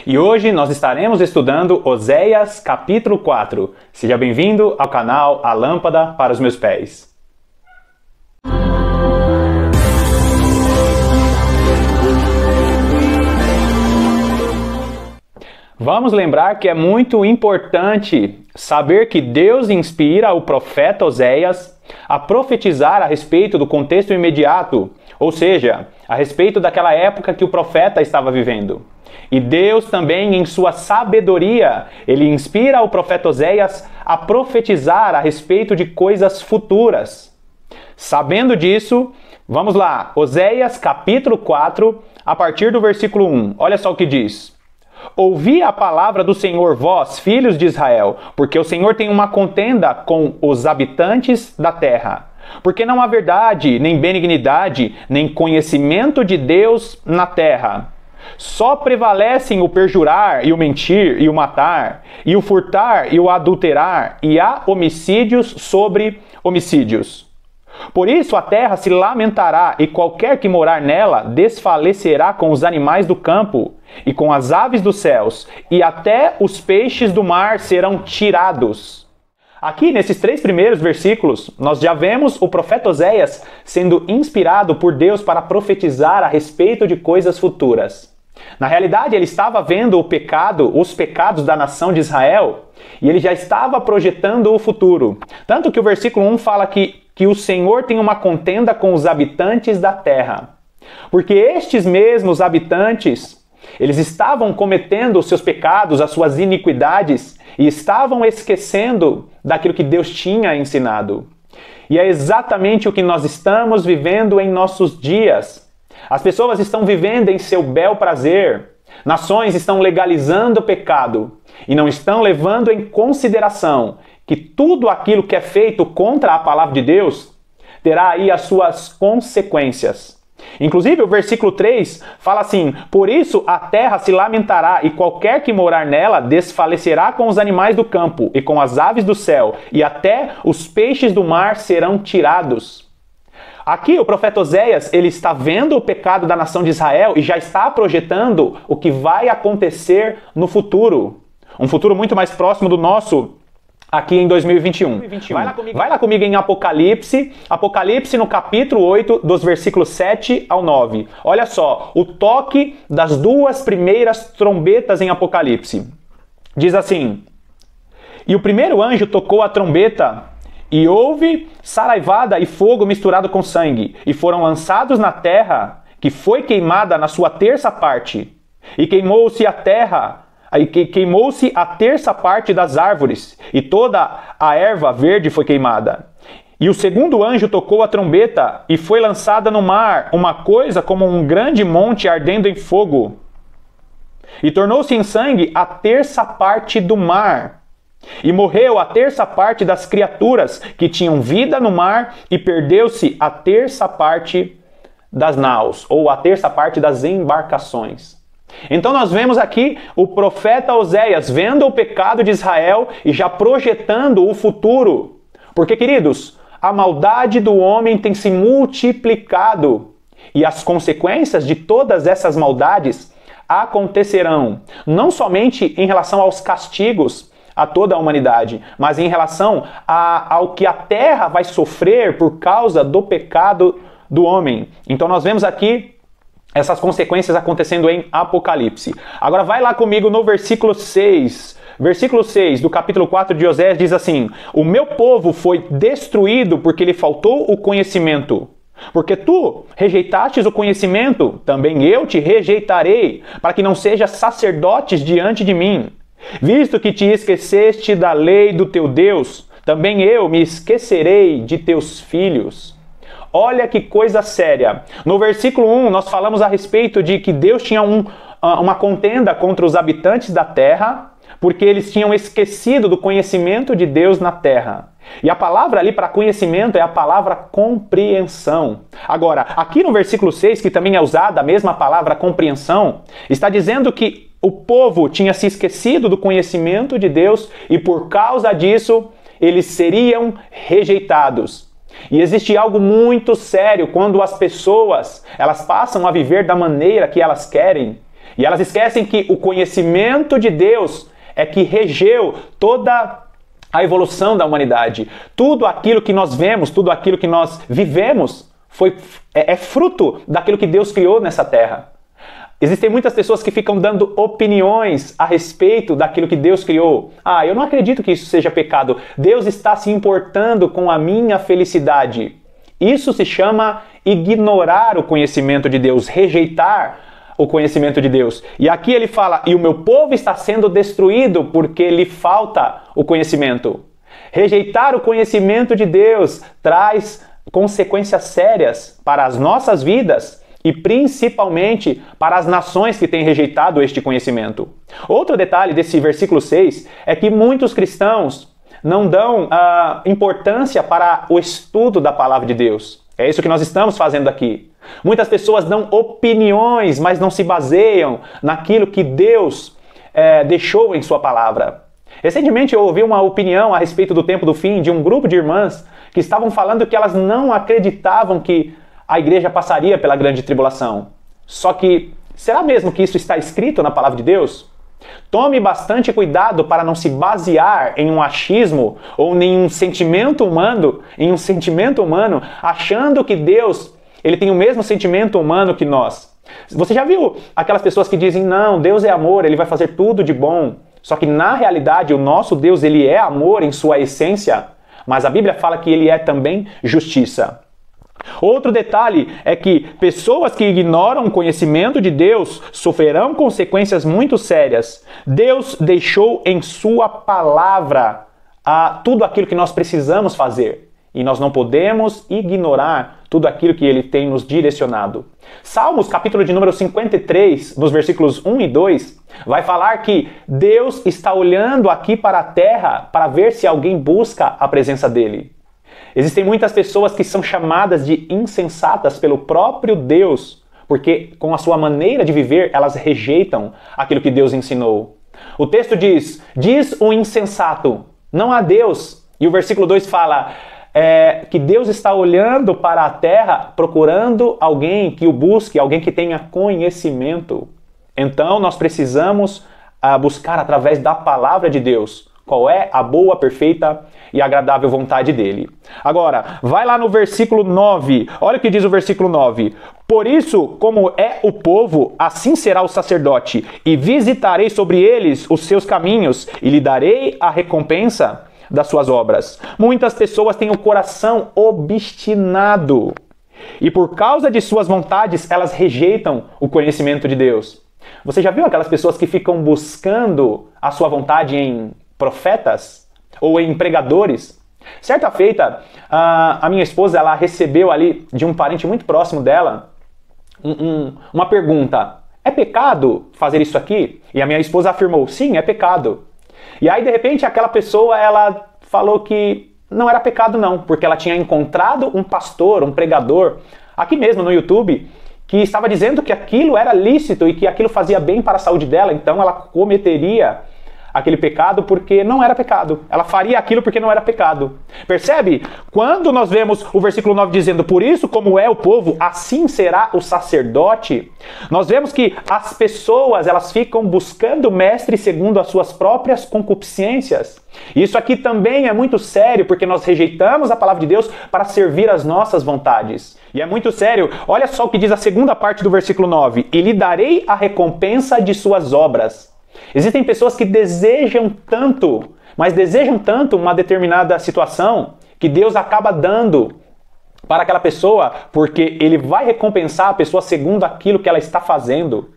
E hoje nós estaremos estudando Oséias capítulo 4. Seja bem-vindo ao canal A Lâmpada para os Meus Pés. Vamos lembrar que é muito importante saber que Deus inspira o profeta Oséias a profetizar a respeito do contexto imediato, ou seja, a respeito daquela época que o profeta estava vivendo. E Deus também, em sua sabedoria, ele inspira o profeta Oséias a profetizar a respeito de coisas futuras. Sabendo disso, vamos lá, Oséias capítulo 4, a partir do versículo 1. Olha só o que diz. Ouvi a palavra do Senhor, vós, filhos de Israel, porque o Senhor tem uma contenda com os habitantes da terra. Porque não há verdade, nem benignidade, nem conhecimento de Deus na terra. Só prevalecem o perjurar e o mentir e o matar, e o furtar e o adulterar, e há homicídios sobre homicídios. Por isso a terra se lamentará, e qualquer que morar nela desfalecerá com os animais do campo e com as aves dos céus, e até os peixes do mar serão tirados. Aqui, nesses 3 primeiros versículos, nós já vemos o profeta Oséias sendo inspirado por Deus para profetizar a respeito de coisas futuras. Na realidade, ele estava vendo os pecados da nação de Israel, e ele já estava projetando o futuro. Tanto que o versículo 1 fala que o Senhor tem uma contenda com os habitantes da terra. Porque estes mesmos habitantes, eles estavam cometendo os seus pecados, as suas iniquidades, e estavam esquecendo daquilo que Deus tinha ensinado. E é exatamente o que nós estamos vivendo em nossos dias. As pessoas estão vivendo em seu bel prazer. Nações estão legalizando o pecado e não estão levando em consideração que tudo aquilo que é feito contra a palavra de Deus terá aí as suas consequências. Inclusive, o versículo 3 fala assim: por isso a terra se lamentará, e qualquer que morar nela desfalecerá com os animais do campo e com as aves do céu, e até os peixes do mar serão tirados. Aqui o profeta Oséias, ele está vendo o pecado da nação de Israel e já está projetando o que vai acontecer no futuro. Um futuro muito mais próximo do nosso aqui em 2021. Vai lá comigo em Apocalipse no capítulo 8, dos versículos 7 ao 9. Olha só, o toque das 2 primeiras trombetas em Apocalipse. Diz assim: e o primeiro anjo tocou a trombeta, e houve saraivada e fogo misturado com sangue, e foram lançados na terra, que foi queimada na sua terça parte, e queimou-se a terra, queimou-se a terça parte das árvores, e toda a erva verde foi queimada. E o segundo anjo tocou a trombeta, e foi lançada no mar uma coisa como um grande monte ardendo em fogo, e tornou-se em sangue a terça parte do mar. E morreu a terça parte das criaturas que tinham vida no mar, e perdeu-se a terça parte das naus, ou a terça parte das embarcações. Então nós vemos aqui o profeta Oséias vendo o pecado de Israel e já projetando o futuro. Porque, queridos, a maldade do homem tem se multiplicado, e as consequências de todas essas maldades acontecerão, não somente em relação aos castigos a toda a humanidade, mas em relação ao que a terra vai sofrer por causa do pecado do homem. Então nós vemos aqui essas consequências acontecendo em Apocalipse. Agora vai lá comigo no versículo 6. Versículo 6 do capítulo 4 de Oséias diz assim: o meu povo foi destruído porque lhe faltou o conhecimento. Porque tu rejeitastes o conhecimento, também eu te rejeitarei, para que não sejas sacerdotes diante de mim. Visto que te esqueceste da lei do teu Deus, também eu me esquecerei de teus filhos. Olha que coisa séria. No versículo 1, nós falamos a respeito de que Deus tinha uma contenda contra os habitantes da terra, porque eles tinham esquecido do conhecimento de Deus na terra. E a palavra ali para conhecimento é a palavra compreensão. Agora, aqui no versículo 6, que também é usada a mesma palavra compreensão, está dizendo que o povo tinha se esquecido do conhecimento de Deus e por causa disso eles seriam rejeitados. E existe algo muito sério quando as pessoas elas passam a viver da maneira que elas querem E elas esquecem que o conhecimento de Deus é que regeu toda a evolução da humanidade. Tudo aquilo que nós vemos, tudo aquilo que nós vivemos é fruto daquilo que Deus criou nessa terra. Existem muitas pessoas que ficam dando opiniões a respeito daquilo que Deus criou. Ah, eu não acredito que isso seja pecado. Deus está se importando com a minha felicidade. Isso se chama ignorar o conhecimento de Deus, rejeitar o conhecimento de Deus. E aqui ele fala, e o meu povo está sendo destruído porque lhe falta o conhecimento. Rejeitar o conhecimento de Deus traz consequências sérias para as nossas vidas e principalmente para as nações que têm rejeitado este conhecimento. Outro detalhe desse versículo 6 é que muitos cristãos não dão importância para o estudo da palavra de Deus. É isso que nós estamos fazendo aqui. Muitas pessoas dão opiniões, mas não se baseiam naquilo que Deus deixou em sua palavra. Recentemente eu ouvi uma opinião a respeito do tempo do fim de um grupo de irmãs que estavam falando que elas não acreditavam que a igreja passaria pela grande tribulação. Só que, será mesmo que isso está escrito na palavra de Deus? Tome bastante cuidado para não se basear em um achismo ou em um sentimento humano, achando que Deus ele tem o mesmo sentimento humano que nós. Você já viu aquelas pessoas que dizem, não, Deus é amor, ele vai fazer tudo de bom. Só que na realidade o nosso Deus ele é amor em sua essência, mas a Bíblia fala que ele é também justiça. Outro detalhe é que pessoas que ignoram o conhecimento de Deus sofrerão consequências muito sérias. Deus deixou em sua palavra tudo aquilo que nós precisamos fazer. E nós não podemos ignorar tudo aquilo que ele tem nos direcionado. Salmos, capítulo de número 53, nos versículos 1 e 2, vai falar que Deus está olhando aqui para a terra para ver se alguém busca a presença dele. Existem muitas pessoas que são chamadas de insensatas pelo próprio Deus, porque com a sua maneira de viver, elas rejeitam aquilo que Deus ensinou. O texto diz o insensato, não há Deus. E o versículo 2 fala que Deus está olhando para a terra, procurando alguém que o busque, alguém que tenha conhecimento. Então nós precisamos buscar através da palavra de Deus qual é a boa, perfeita e agradável vontade dele. Agora, vai lá no versículo 9. Olha o que diz o versículo 9. Por isso, como é o povo, assim será o sacerdote, e visitarei sobre eles os seus caminhos, e lhe darei a recompensa das suas obras. Muitas pessoas têm o coração obstinado, e por causa de suas vontades, elas rejeitam o conhecimento de Deus. Você já viu aquelas pessoas que ficam buscando a sua vontade em profetas ou em pregadores? Certa feita, a minha esposa ela recebeu ali de um parente muito próximo dela uma pergunta: é pecado fazer isso aqui? E a minha esposa afirmou: sim, é pecado. E aí de repente aquela pessoa ela falou que não era pecado não, porque ela tinha encontrado um pastor, um pregador, aqui mesmo no YouTube, que estava dizendo que aquilo era lícito e que aquilo fazia bem para a saúde dela, então ela cometeria aquele pecado porque não era pecado. Ela faria aquilo porque não era pecado. Percebe? Quando nós vemos o versículo 9 dizendo, por isso como é o povo, assim será o sacerdote, nós vemos que as pessoas elas ficam buscando mestres segundo as suas próprias concupiscências. Isso aqui também é muito sério, porque nós rejeitamos a palavra de Deus para servir as nossas vontades. E é muito sério. Olha só o que diz a segunda parte do versículo 9. E lhe darei a recompensa de suas obras. Existem pessoas que desejam tanto, mas desejam tanto uma determinada situação, que Deus acaba dando para aquela pessoa, porque Ele vai recompensar a pessoa segundo aquilo que ela está fazendo.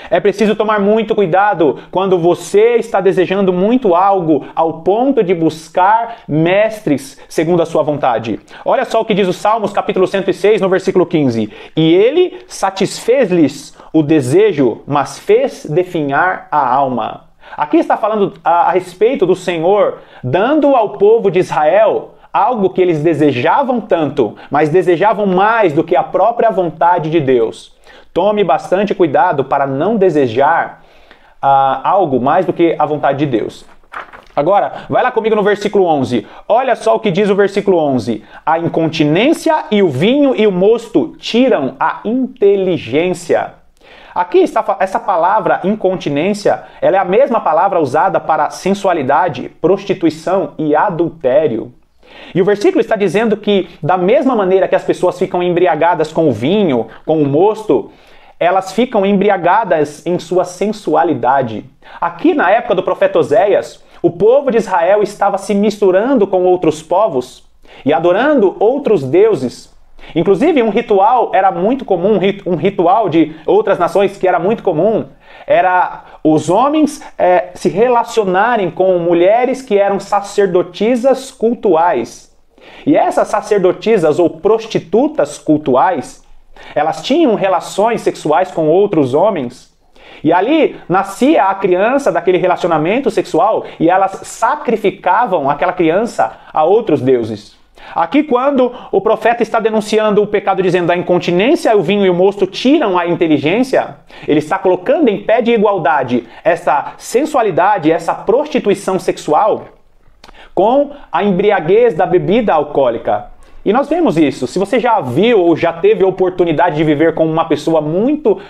É preciso tomar muito cuidado quando você está desejando muito algo ao ponto de buscar mestres segundo a sua vontade. Olha só o que diz o Salmos capítulo 106 no versículo 15. E ele satisfez-lhes o desejo, mas fez definhar a alma. Aqui está falando a respeito do Senhor dando ao povo de Israel algo que eles desejavam tanto, mas desejavam mais do que a própria vontade de Deus. Tome bastante cuidado para não desejar algo mais do que a vontade de Deus. Agora, vai lá comigo no versículo 11. Olha só o que diz o versículo 11. A incontinência e o vinho e o mosto tiram a inteligência. Aqui está essa palavra incontinência, ela é a mesma palavra usada para sensualidade, prostituição e adultério. E o versículo está dizendo que, da mesma maneira que as pessoas ficam embriagadas com o vinho, com o mosto, elas ficam embriagadas em sua sensualidade. Aqui na época do profeta Oséias, o povo de Israel estava se misturando com outros povos e adorando outros deuses. Inclusive, um ritual era muito comum, um ritual de outras nações que era muito comum, era os homens se relacionarem com mulheres que eram sacerdotisas cultuais. E essas sacerdotisas ou prostitutas cultuais, elas tinham relações sexuais com outros homens. E ali nascia a criança daquele relacionamento sexual e elas sacrificavam aquela criança a outros deuses. Aqui, quando o profeta está denunciando o pecado, dizendo a incontinência, o vinho e o mosto tiram a inteligência, ele está colocando em pé de igualdade essa sensualidade, essa prostituição sexual com a embriaguez da bebida alcoólica. E nós vemos isso. Se você já viu ou já teve a oportunidade de viver com uma pessoa muito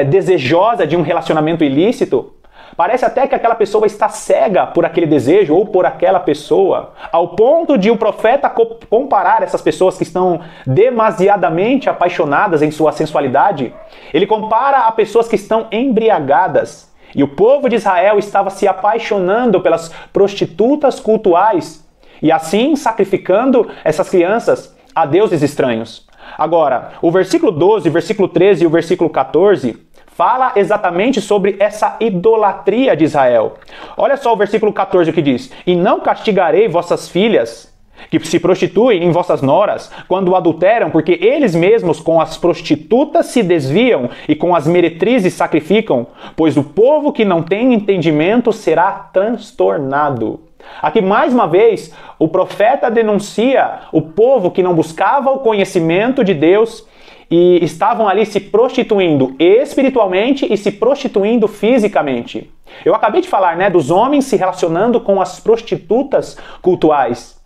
desejosa de um relacionamento ilícito, parece até que aquela pessoa está cega por aquele desejo ou por aquela pessoa, ao ponto de o profeta comparar essas pessoas que estão demasiadamente apaixonadas em sua sensualidade. Ele compara a pessoas que estão embriagadas. E o povo de Israel estava se apaixonando pelas prostitutas cultuais e assim sacrificando essas crianças a deuses estranhos. Agora, o versículo 12, versículo 13 e o versículo 14 fala exatamente sobre essa idolatria de Israel. Olha só o versículo 14 que diz: E não castigarei vossas filhas, que se prostituem em vossas noras, quando adulteram, porque eles mesmos com as prostitutas se desviam e com as meretrizes sacrificam, pois o povo que não tem entendimento será transtornado. Aqui, mais uma vez, o profeta denuncia o povo que não buscava o conhecimento de Deus e estavam ali se prostituindo espiritualmente e se prostituindo fisicamente. Eu acabei de falar, dos homens se relacionando com as prostitutas cultuais.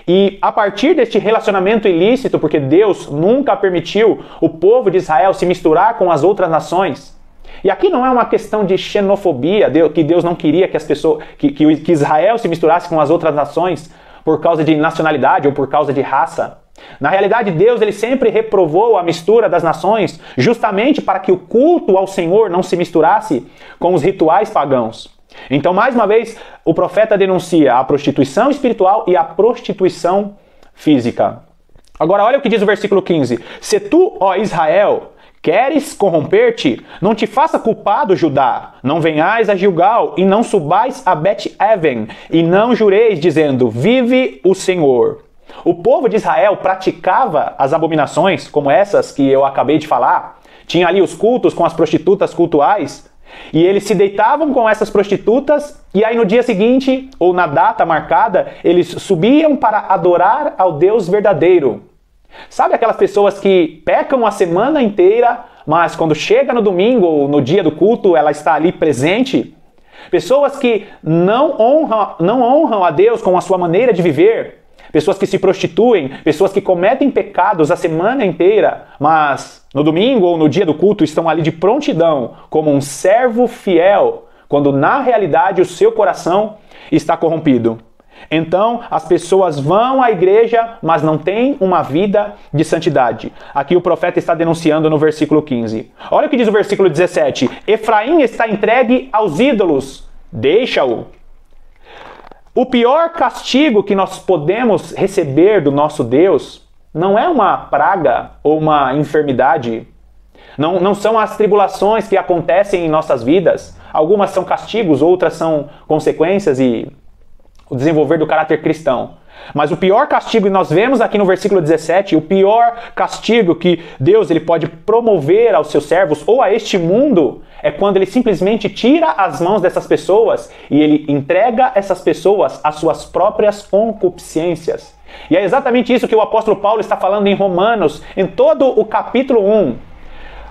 E a partir deste relacionamento ilícito, porque Deus nunca permitiu o povo de Israel se misturar com as outras nações. E aqui não é uma questão de xenofobia, que Deus não queria que as pessoas, que Israel se misturasse com as outras nações por causa de nacionalidade ou por causa de raça. Na realidade, Deus ele sempre reprovou a mistura das nações justamente para que o culto ao Senhor não se misturasse com os rituais pagãos. Então, mais uma vez, o profeta denuncia a prostituição espiritual e a prostituição física. Agora, olha o que diz o versículo 15. Se tu, ó Israel, queres corromper-te, não te faça culpado, Judá. Não venhais a Gilgal e não subais a Bet-Aven e não jureis dizendo, vive o Senhor. O povo de Israel praticava as abominações, como essas que eu acabei de falar. Tinha ali os cultos com as prostitutas cultuais. E eles se deitavam com essas prostitutas e aí no dia seguinte, ou na data marcada, eles subiam para adorar ao Deus verdadeiro. Sabe aquelas pessoas que pecam a semana inteira, mas quando chega no domingo ou no dia do culto, ela está ali presente? Pessoas que não honram a Deus com a sua maneira de viver. Pessoas que se prostituem, pessoas que cometem pecados a semana inteira, mas no domingo ou no dia do culto estão ali de prontidão, como um servo fiel, quando na realidade o seu coração está corrompido. Então, as pessoas vão à igreja, mas não têm uma vida de santidade. Aqui o profeta está denunciando no versículo 15. Olha o que diz o versículo 17. Efraim está entregue aos ídolos, deixa-o. O pior castigo que nós podemos receber do nosso Deus não é uma praga ou uma enfermidade. Não são as tribulações que acontecem em nossas vidas. Algumas são castigos, outras são consequências e o desenvolver do caráter cristão. Mas o pior castigo, e nós vemos aqui no versículo 17, o pior castigo que Deus ele pode promover aos seus servos ou a este mundo é quando ele simplesmente tira as mãos dessas pessoas e ele entrega essas pessoas às suas próprias concupiscências. E é exatamente isso que o apóstolo Paulo está falando em Romanos, em todo o capítulo 1.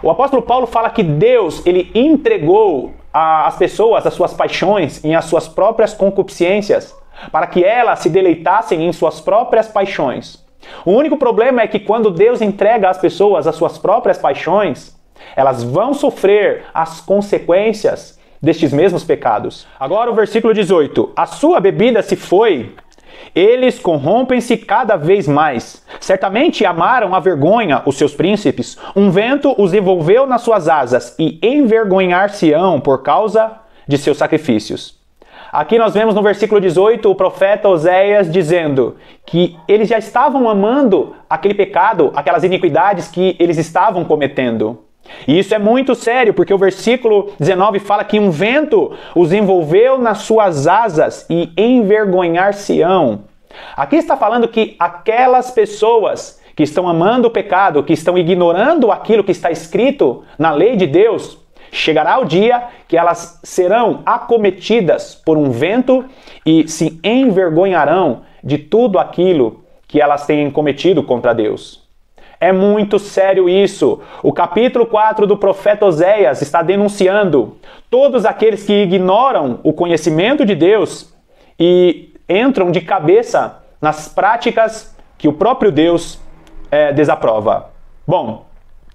O apóstolo Paulo fala que Deus ele entregou as pessoas às suas paixões e às suas próprias concupiscências, para que elas se deleitassem em suas próprias paixões. O único problema é que quando Deus entrega às pessoas as suas próprias paixões, Elas vão sofrer as consequências destes mesmos pecados. Agora o versículo 18. A sua bebida se foi, eles corrompem-se cada vez mais. Certamente amaram a vergonha os seus príncipes. Um vento os envolveu nas suas asas e envergonhar-se-ão por causa de seus sacrifícios. Aqui nós vemos no versículo 18 o profeta Oséias dizendo que eles já estavam amando aquele pecado, aquelas iniquidades que eles estavam cometendo. E isso é muito sério, porque o versículo 19 fala que um vento os envolveu nas suas asas e envergonhar-se-ão. Aqui está falando que aquelas pessoas que estão amando o pecado, que estão ignorando aquilo que está escrito na lei de Deus, chegará o dia que elas serão acometidas por um vento e se envergonharão de tudo aquilo que elas têm cometido contra Deus. É muito sério isso. O capítulo 4 do profeta Oséias está denunciando todos aqueles que ignoram o conhecimento de Deus e entram de cabeça nas práticas que o próprio Deus desaprova. Bom,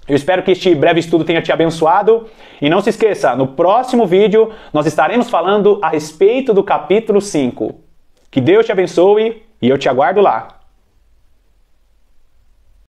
eu espero que este breve estudo tenha te abençoado. E não se esqueça, no próximo vídeo nós estaremos falando a respeito do capítulo 5. Que Deus te abençoe e eu te aguardo lá.